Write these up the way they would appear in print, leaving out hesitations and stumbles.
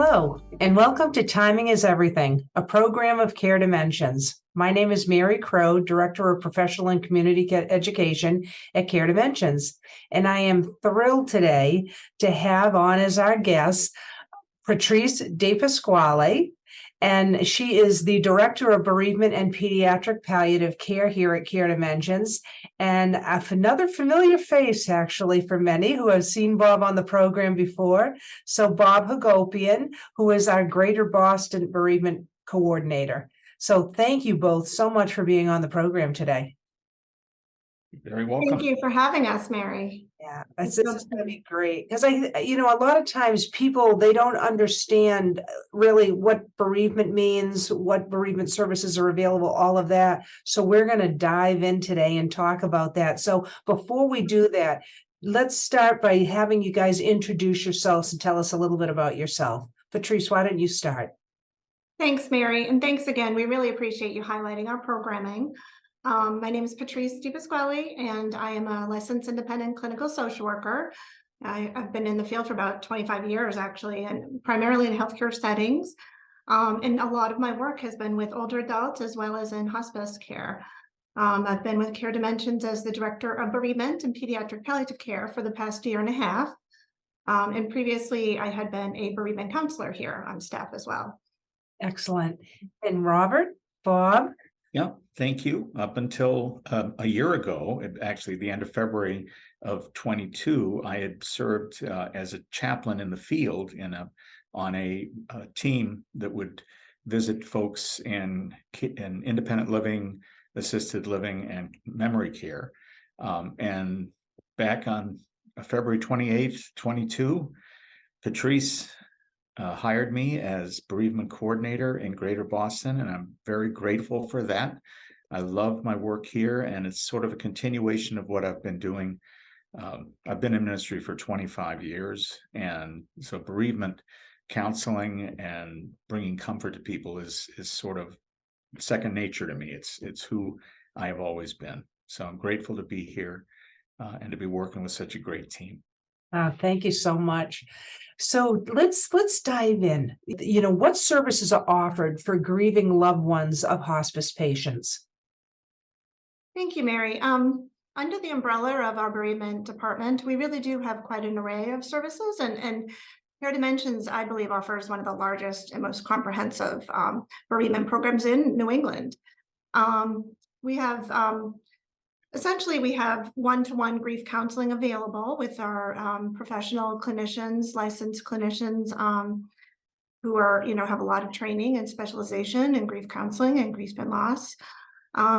Hello, and welcome to Timing is Everything, a program of Care Dimensions. My name is Mary Crowe, Director of Professional and Community Education at Care Dimensions, and I am thrilled today to have on as our guest Patrice DePasquale, and she is the Director of Bereavement and Pediatric Palliative Care here at Care Dimensions, and another familiar face, actually, for many who have seen Bob on the program before. So Bob Hagopian, who is our Greater Boston Bereavement Coordinator. So thank you both so much for being on the program today. You're very welcome. Thank you for having us, Mary. Yeah, this is going to be great because a lot of times people, they don't understand really what bereavement means, what bereavement services are available, all of that. So we're going to dive in today and talk about that. So before we do that, let's start by having you guys introduce yourselves and tell us a little bit about yourself. Patrice, why don't you start? Thanks, Mary. And thanks again. We really appreciate you highlighting our programming. My name is Patrice DePasquale, and I am a licensed independent clinical social worker. I've been in the field for about 25 years, actually, and primarily in healthcare settings. And a lot of my work has been with older adults as well as in hospice care. I've been with Care Dimensions as the Director of Bereavement and Pediatric Palliative Care for the past year and a half. And previously, I had been a bereavement counselor here on staff as well. Excellent. And Robert, Bob? Yeah, thank you. Up until a year ago, actually the end of February of 22, I had served as a chaplain in the field on a team that would visit folks in independent living, assisted living, and memory care. And back on February 28th, 22, Patrice hired me as bereavement coordinator in Greater Boston, and I'm very grateful for that. I love my work here, and it's sort of a continuation of what I've been doing. I've been in ministry for 25 years, and so bereavement counseling and bringing comfort to people is sort of second nature to me. It's who I have always been. So I'm grateful to be here and to be working with such a great team. Thank you so much. So let's dive in. What services are offered for grieving loved ones of hospice patients? Thank you, Mary. Under the umbrella of our bereavement department, we really do have quite an array of services, and Care Dimensions, I believe, offers one of the largest and most comprehensive bereavement programs in New England. We have essentially, we have one-to-one grief counseling available with our professional clinicians, licensed clinicians who are, have a lot of training and specialization in grief counseling and grief and loss.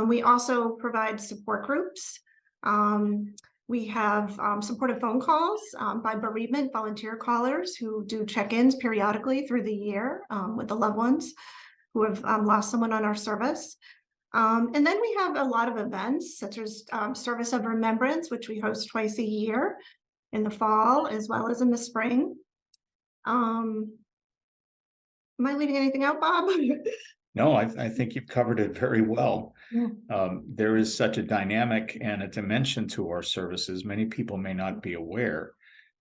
We also provide support groups. We have supportive phone calls by bereavement volunteer callers who do check-ins periodically through the year with the loved ones who have lost someone on our service. And then we have a lot of events such as Service of Remembrance, which we host twice a year in the fall as well as in the spring. Am I leaving anything out, Bob? No, I think you've covered it very well. Yeah. There is such a dynamic and a dimension to our services. Many people may not be aware.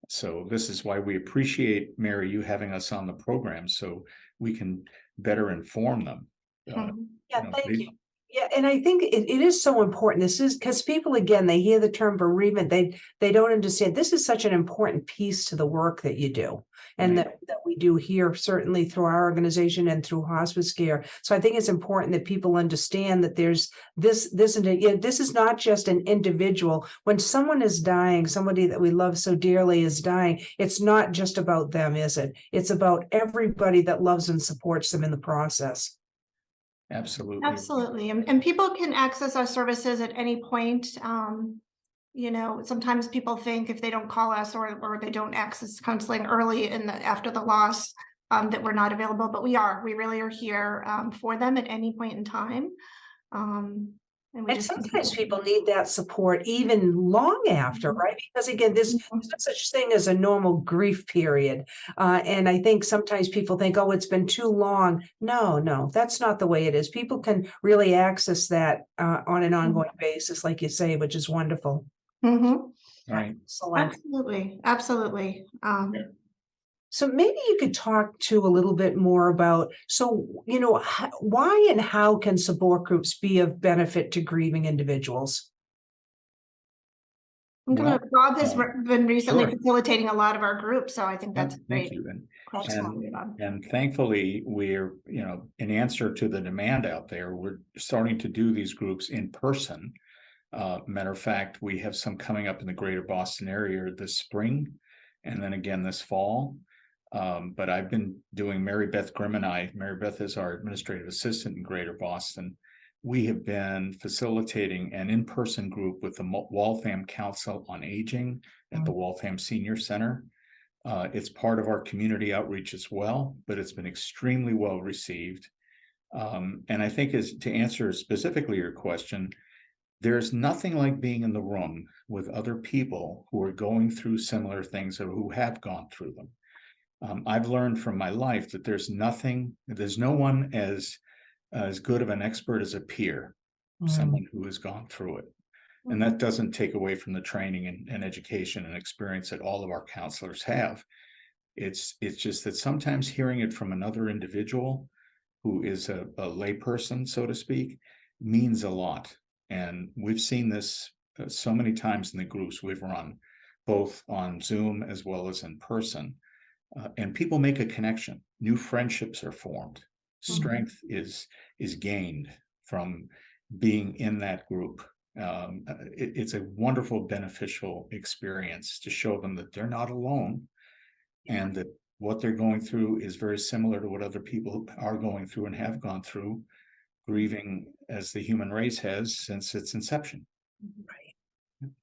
So this is why we appreciate, Mary, you having us on the program so we can better inform them. Thank you. Yeah, and I think it is so important. This is because people, again, they hear the term bereavement, they don't understand. This is such an important piece to the work that you do, and that we do here, certainly through our organization and through hospice care. So I think it's important that people understand that there's this is not just an individual. When someone is dying, somebody that we love so dearly is dying, it's not just about them, is it? It's about everybody that loves and supports them in the process. Absolutely. And people can access our services at any point. Sometimes people think if they don't call us or they don't access counseling early after the loss, that we're not available, but we really are here for them at any point in time. And sometimes people need that support even long after, right? Because again, there's no such thing as a normal grief period. And I think sometimes people think, oh, it's been too long. No, that's not the way it is. People can really access that on an ongoing basis, like you say, which is wonderful. Mm-hmm. Right. Excellent. Absolutely. So maybe you could talk to a little bit more about, why and how can support groups be of benefit to grieving individuals? Bob has been recently sure. facilitating a lot of our groups, so I think Yeah, that's a thank great you. question, Bob. And thankfully, we're, in answer to the demand out there, we're starting to do these groups in person. Matter of fact, we have some coming up in the greater Boston area this spring, and then again this fall. But I've been doing Mary Grimm and Mary Beth is our administrative assistant in greater Boston. We have been facilitating an in-person group with the Waltham Council on Aging at the Waltham Senior Center. It's part of our community outreach as well, but it's been extremely well received. And I think to answer specifically your question, there's nothing like being in the room with other people who are going through similar things or who have gone through them. I've learned from my life that there's no one as good of an expert as a peer, someone who has gone through it. And that doesn't take away from the training and education and experience that all of our counselors have. It's just that sometimes hearing it from another individual who is a layperson, so to speak, means a lot. And we've seen this so many times in the groups we've run, both on Zoom as well as in person. And people make a connection. New friendships are formed. Strength is gained from being in that group. It's a wonderful, beneficial experience to show them that they're not alone, and that what they're going through is very similar to what other people are going through and have gone through, grieving as the human race has since its inception. Right.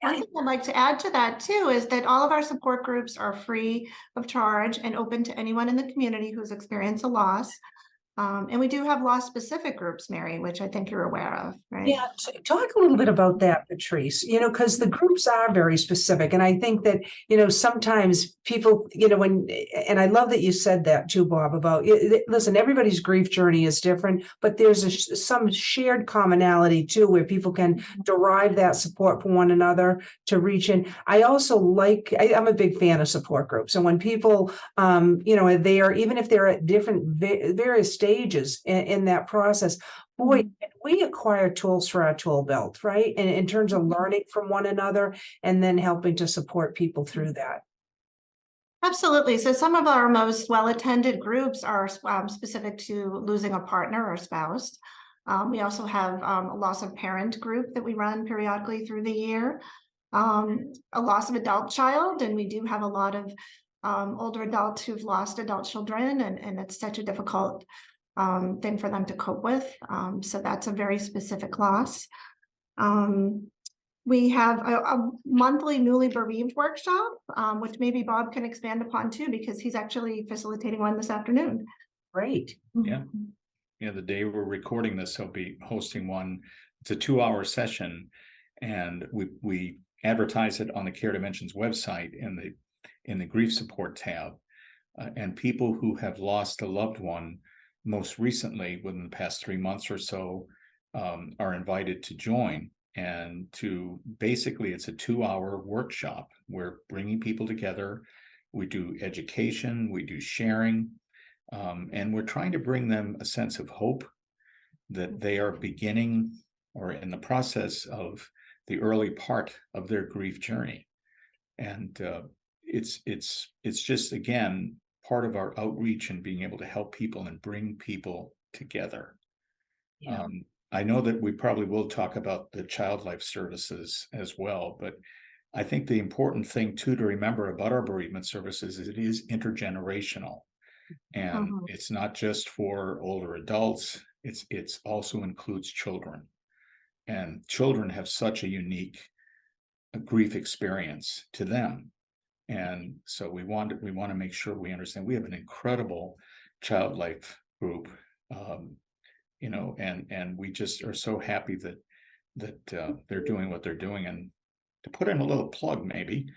One thing I'd like to add to that too is that all of our support groups are free of charge and open to anyone in the community who's experienced a loss. And we do have loss-specific groups, Mary, which I think you're aware of, right? Yeah, talk a little bit about that, Patrice, because the groups are very specific. And I think that, sometimes people, and I love that you said that too, Bob, about, listen, everybody's grief journey is different, but there's some shared commonality too, where people can derive that support from one another to reach in. I also I'm a big fan of support groups. And when people, are there, even if they're at different various stages in that process, boy, we acquire tools for our tool belt, right? And in terms of learning from one another and then helping to support people through that. Absolutely. So some of our most well-attended groups are specific to losing a partner or spouse. We also have a loss of parent group that we run periodically through the year, a loss of adult child, and we do have a lot of older adults who've lost adult children, and it's such a difficult thing for them to cope with. So that's a very specific loss. We have a monthly newly bereaved workshop, which maybe Bob can expand upon too, because he's actually facilitating one this afternoon. Great. Yeah. Yeah, the day we're recording this, he'll be hosting one. It's a 2-hour session, and we advertise it on the Care Dimensions website in the grief support tab. And people who have lost a loved one most recently within the past 3 months or so are invited to join. And basically it's a 2-hour workshop. We're bringing people together. We do education, we do sharing, and we're trying to bring them a sense of hope that they are beginning or in the process of the early part of their grief journey. And it's just, again, part of our outreach and being able to help people and bring people together. Yeah. I know that we probably will talk about the child life services as well, but I think the important thing too to remember about our bereavement services is it is intergenerational, and it's not just for older adults. It's also includes children, and children have such a unique grief experience to them. And so we want to make sure we understand. We have an incredible child life group, and we just are so happy that they're doing what they're doing. And to put in a little plug, maybe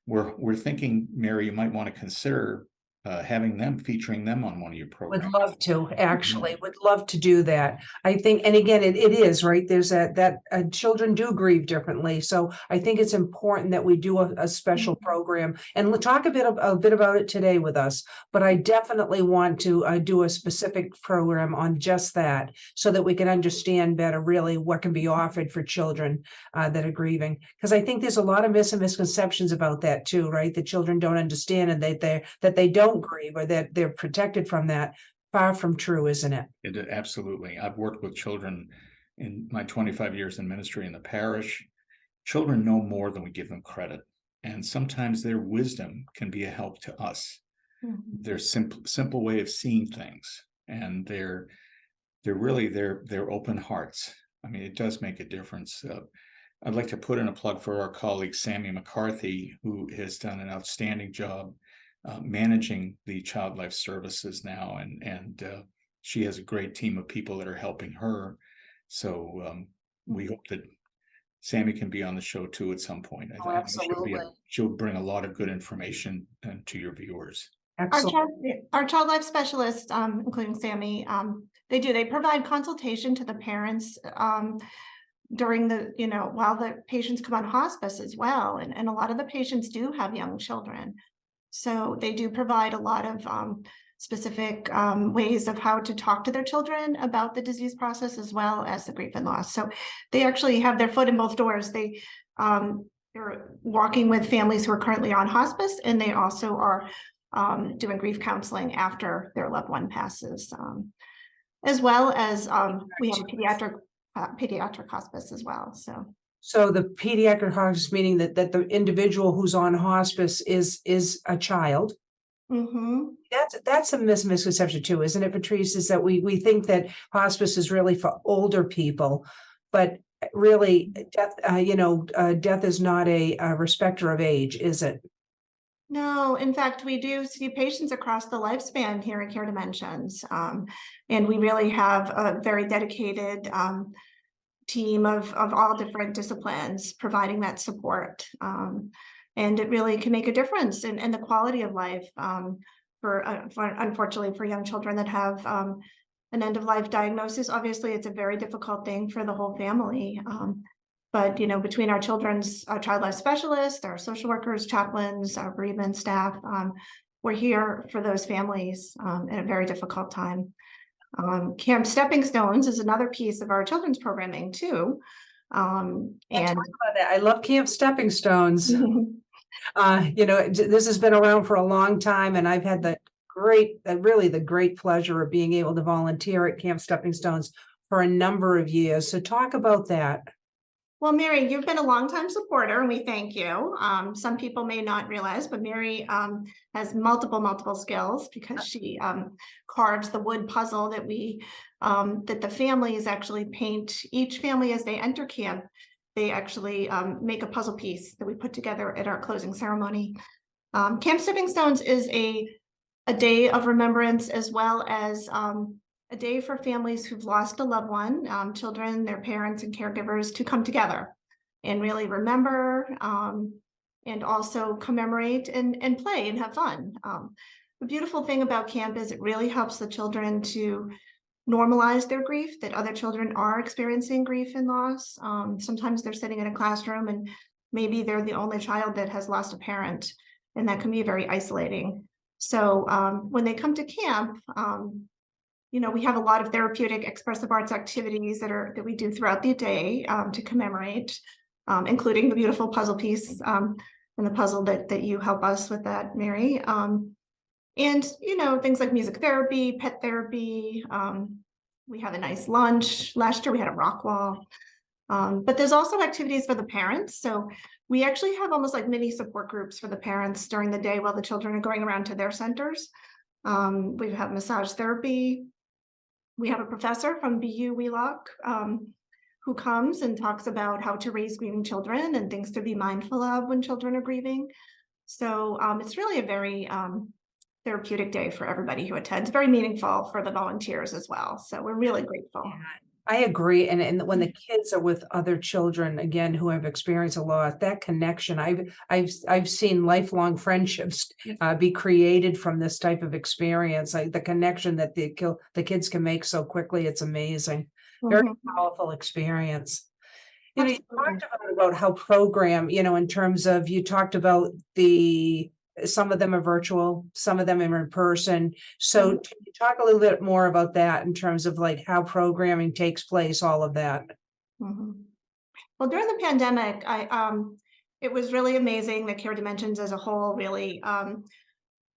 we're thinking, Mary, you might want to consider featuring them on one of your Would programs. love to, actually, would love to do that. I think, and again, it is, right? There's that children do grieve differently. So I think it's important that we do a special program and we'll talk a bit about it today with us. But I definitely want to do a specific program on just that so that we can understand better really what can be offered for children that are grieving. Because I think there's a lot of misconceptions about that too, right? That children don't understand and that they don't grieve or that they're protected from that. Far from true, isn't it? Absolutely. I've worked with children in my 25 years in ministry in the parish. Children know more than we give them credit. And sometimes their wisdom can be a help to us. Their simple way of seeing things and their open hearts. I mean, it does make a difference. I'd like to put in a plug for our colleague, Sammy McCarthy, who has done an outstanding job managing the Child Life Services now, and she has a great team of people that are helping her. So we hope that Sammy can be on the show too at some point. I think absolutely. she'll bring a lot of good information to your viewers. Our child life specialists, including Sammy, they provide consultation to the parents during while the patients come on hospice as well. And a lot of the patients do have young children. So they do provide a lot of specific ways of how to talk to their children about the disease process as well as the grief and loss. So they actually have their foot in both doors. They're walking with families who are currently on hospice, and they also are doing grief counseling after their loved one passes, as well as we have a pediatric hospice as well. So the pediatric hospice, meaning that the individual who's on hospice is a child. That's a misconception too, isn't it, Patrice? Is that we think that hospice is really for older people, but really death is not a respecter of age, is it? No, in fact, we do see patients across the lifespan here at Care Dimensions, and we really have a very dedicated team of all different disciplines providing that support. And it really can make a difference in the quality of life for unfortunately for young children that have an end of life diagnosis. Obviously, it's a very difficult thing for the whole family. But between our child life specialists, our social workers, chaplains, our bereavement staff, we're here for those families in a very difficult time. Camp Stepping Stones is another piece of our children's programming too. And talk about that. I love Camp Stepping Stones. This has been around for a long time, and I've had the great pleasure of being able to volunteer at Camp Stepping Stones for a number of years. So talk about that. Well, Mary, you've been a longtime supporter, and we thank you. Some people may not realize, but Mary has multiple skills because she carves the wood puzzle that that the families actually paint. Each family, as they enter camp, they actually make a puzzle piece that we put together at our closing ceremony. Camp Stepping Stones is a day of remembrance, as well as a day for families who've lost a loved one, children, their parents, and caregivers to come together and really remember and also commemorate and play and have fun. The beautiful thing about camp is it really helps the children to normalize their grief, that other children are experiencing grief and loss. Sometimes they're sitting in a classroom and maybe they're the only child that has lost a parent, and that can be very isolating. So when they come to camp, we have a lot of therapeutic expressive arts activities that we do throughout the day to commemorate, including the beautiful puzzle piece and the puzzle that you help us with that, Mary. And things like music therapy, pet therapy. We have a nice lunch. Last year we had a rock wall. But there's also activities for the parents. So we actually have almost like mini support groups for the parents during the day while the children are going around to their centers. We have massage therapy. We have a professor from BU Wheelock who comes and talks about how to raise grieving children and things to be mindful of when children are grieving. So it's really a very therapeutic day for everybody who attends, very meaningful for the volunteers as well. So we're really grateful. I agree. And when the kids are with other children, again, who have experienced a lot, that connection, I've seen lifelong friendships be created from this type of experience. Like the connection that the kids can make so quickly, it's amazing. Very Mhm. powerful experience. You know, you Absolutely. talked about how program, in terms of, you talked about some of them are virtual, some of them are in person. So Mhm. can you talk a little bit more about that in terms of like how programming takes place, all of that? Mhm. Well, during the pandemic, it was really amazing that Care Dimensions as a whole really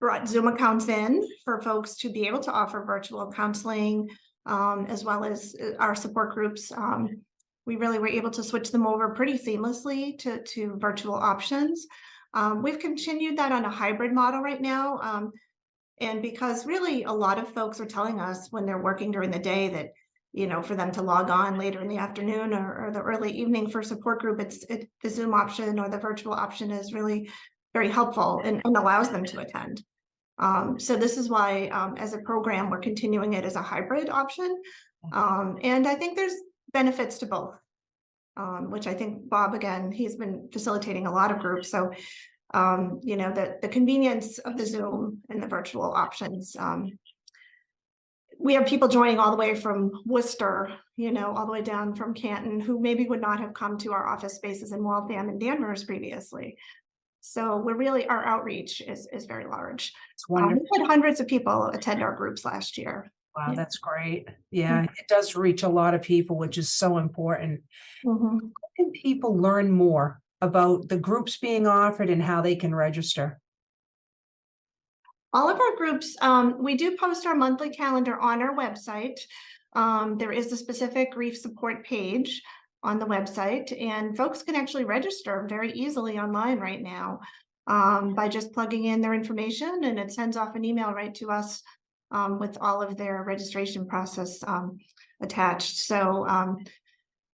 brought Zoom accounts in for folks to be able to offer virtual counseling, as well as our support groups. We really were able to switch them over pretty seamlessly to virtual options. We've continued that on a hybrid model right now. And because really a lot of folks are telling us when they're working during the day that, for them to log on later in the afternoon or the early evening for support group, the Zoom option or the virtual option is really very helpful and allows them to attend. So this is why, as a program, we're continuing it as a hybrid option. And I think there's benefits to both, which I think Bob, again, he's been facilitating a lot of groups. So, the convenience of the Zoom and the virtual options. We have people joining all the way from Worcester, all the way down from Canton, who maybe would not have come to our office spaces in Waltham and Danvers previously. So our outreach is very large. It's wonderful. We had hundreds of people attend our groups last year. Wow, Yeah. that's great. Yeah, it does reach a lot of people, which is so important. Mhm. How can people learn more about the groups being offered and how they can register? All of our groups, we do post our monthly calendar on our website. There is a specific grief support page on the website, and folks can actually register very easily online right now by just plugging in their information, and it sends off an email right to us with all of their registration process attached. So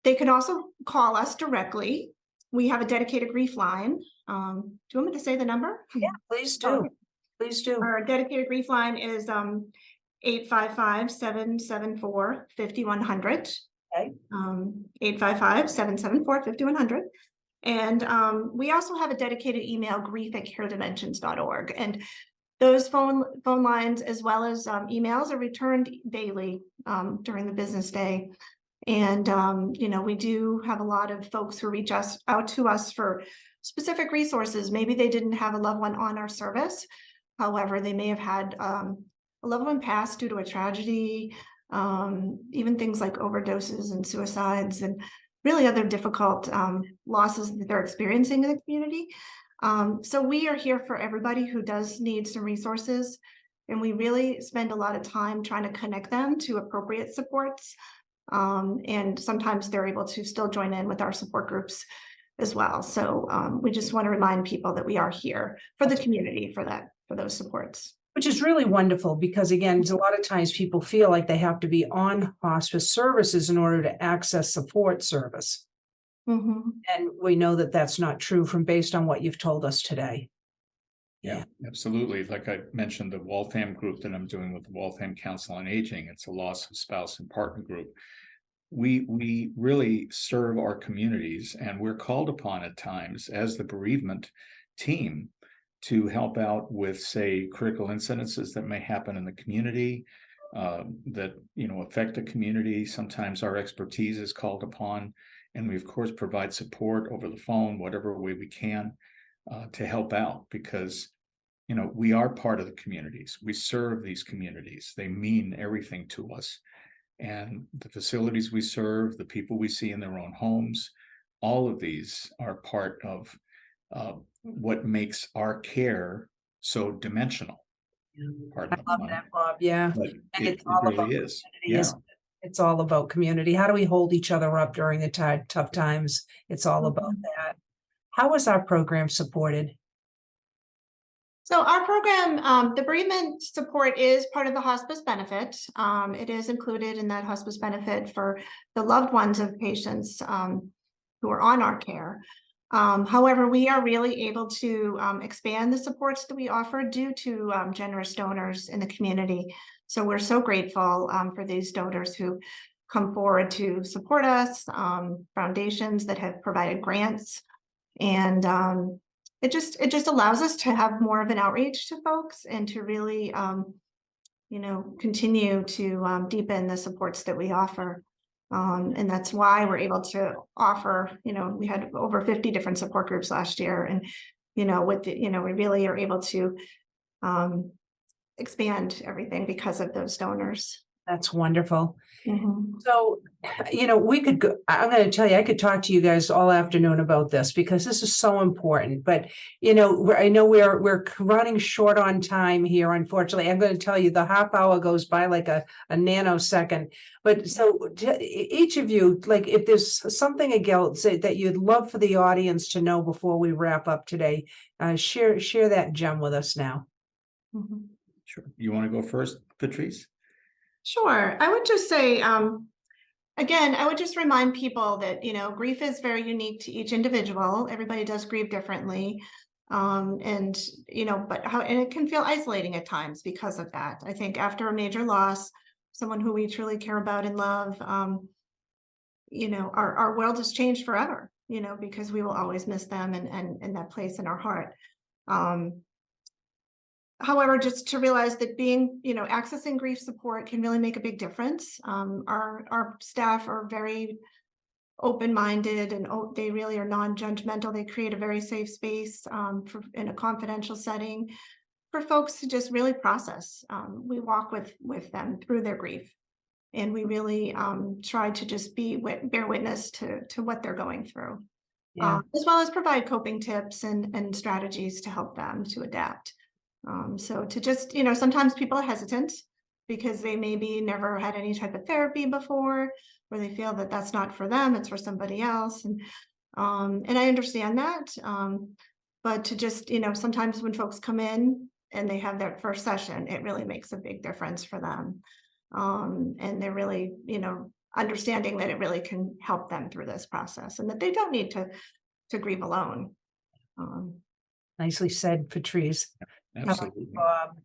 they can also call us directly. We have a dedicated grief line. Do you want me to say the number? Yeah, please Oh, do. Please do. our dedicated grief line is 855-774-5100. Okay. 855-774-5100. And we also have a dedicated email, grief@caredimensions.org. And those phone lines, as well as emails, are returned daily during the business day. And we do have a lot of folks who reach out to us for specific resources. Maybe they didn't have a loved one on our service. However, they may have had a loved one pass due to a tragedy, even things like overdoses and suicides and really other difficult losses that they're experiencing in the community. So we are here for everybody who does need some resources, and we really spend a lot of time trying to connect them to appropriate supports. And sometimes they're able to still join in with our support groups as well. So we just want to remind people that we are here for the community for those supports. Which is really wonderful because, again, a lot of times people feel like they have to be on hospice services in order to access support service. Mm-hmm. And we know that that's not true based on what you've told us today. Yeah, absolutely. Like I mentioned, the Waltham group that I'm doing with the Waltham Council on Aging, it's a loss of spouse and partner group. We really serve our communities, and we're called upon at times as the bereavement team to help out with, say, critical incidences that may happen in the community that affect a community. Sometimes our expertise is called upon, and we of course provide support over the phone, whatever way we can to help out, because we are part of the communities. We serve these communities. They mean everything to us. And the facilities we serve, the people we see in their own homes, all of these are part of what makes our care so dimensional. Pardon I love the pun. that, Bob. Yeah. But And it it's all really about is. community, Yeah. isn't it? It's all about community. How do we hold each other up during the tough times? It's all about that. How is our program supported? So our program, the bereavement support is part of the hospice benefit. It is included in that hospice benefit for the loved ones of patients who are on our care. However, we are really able to expand the supports that we offer due to generous donors in the community. So we're so grateful for these donors who come forward to support us, foundations that have provided grants. And it just allows us to have more of an outreach to folks and to really, continue to deepen the supports that we offer. And that's why we're able to offer, we had over 50 different support groups last year. And, we really are able to expand everything because of those donors. That's wonderful. Mhm. So, we could go, I'm going to tell you, I could talk to you guys all afternoon about this because this is so important. But, I know we're running short on time here, unfortunately. I'm going to tell you the half hour goes by like a nanosecond. But so each of you, like if there's something else that you'd love for the audience to know before we wrap up today, share that gem with us now. Mhm. Sure. You want to go first, Patrice? Sure. I would just say, again, I would just remind people that, grief is very unique to each individual. Everybody does grieve differently. And it can feel isolating at times because of that. I think after a major loss, someone who we truly care about and love, our world has changed forever, because we will always miss them and that place in our heart. However, just to realize that accessing grief support can really make a big difference. Our staff are very open-minded and they really are non-judgmental. They create a very safe space in a confidential setting for folks to just really process. We walk with them through their grief, and we really try to just bear witness to what they're going through, as well as provide coping tips and strategies to help them to adapt. So to just, sometimes people are hesitant because they maybe never had any type of therapy before, or they feel that that's not for them, it's for somebody else. And I understand that. But to just, sometimes when folks come in and they have their first session, it really makes a big difference for them. And they're really, understanding that it really can help them through this process and that they don't need to grieve alone. Nicely said, Patrice. Absolutely. Bob.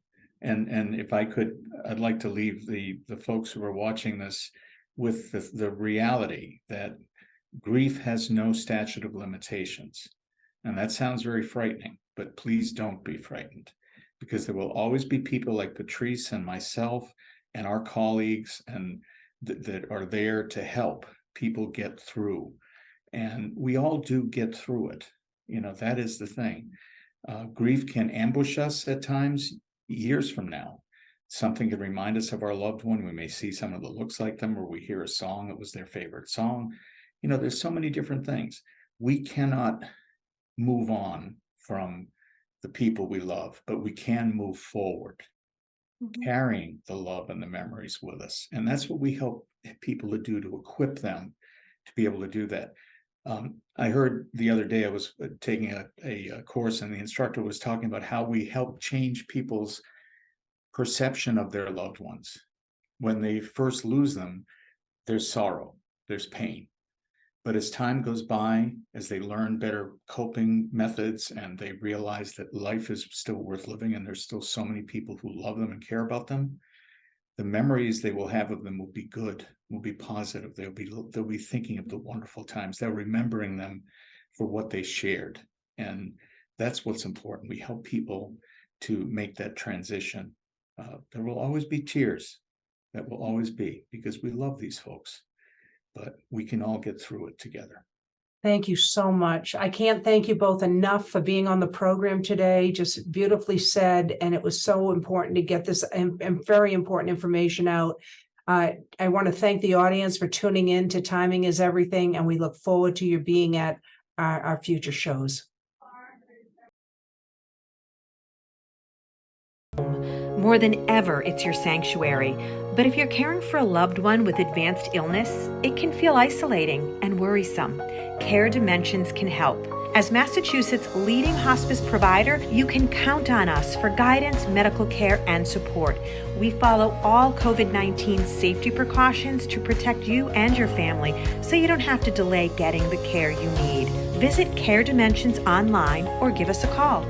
And if I could, I'd like to leave the folks who are watching this with the reality that grief has no statute of limitations. And that sounds very frightening, but please don't be frightened, because there will always be people like Patrice and myself and our colleagues and that are there to help people get through. And we all do get through it. That is the thing. Grief can ambush us at times years from now. Something can remind us of our loved one. We may see someone that looks like them, or we hear a song that was their favorite song. There's so many different things. We cannot move on from the people we love, but we can move forward, carrying the love and the memories with us. And that's what we help people to do, to equip them to be able to do that. I heard the other day, I was taking a course, and the instructor was talking about how we help change people's perception of their loved ones. When they first lose them, there's sorrow, there's pain. But as time goes by, as they learn better coping methods and they realize that life is still worth living and there's still so many people who love them and care about them, the memories they will have of them will be good, will be positive. They'll be thinking of the wonderful times. They're remembering them for what they shared. And that's what's important. We help people to make that transition. There will always be tears. That will always be, because we love these folks, but we can all get through it together. Thank you so much. I can't thank you both enough for being on the program today. Just beautifully said. And it was so important to get this and very important information out. I want to thank the audience for tuning in to Timing is Everything. And we look forward to you being at our future shows. More than ever, it's your sanctuary. But if you're caring for a loved one with advanced illness, it can feel isolating and worrisome. Care Dimensions can help. As Massachusetts' leading hospice provider, you can count on us for guidance, medical care, and support. We follow all COVID-19 safety precautions to protect you and your family, so you don't have to delay getting the care you need. Visit Care Dimensions online or give us a call.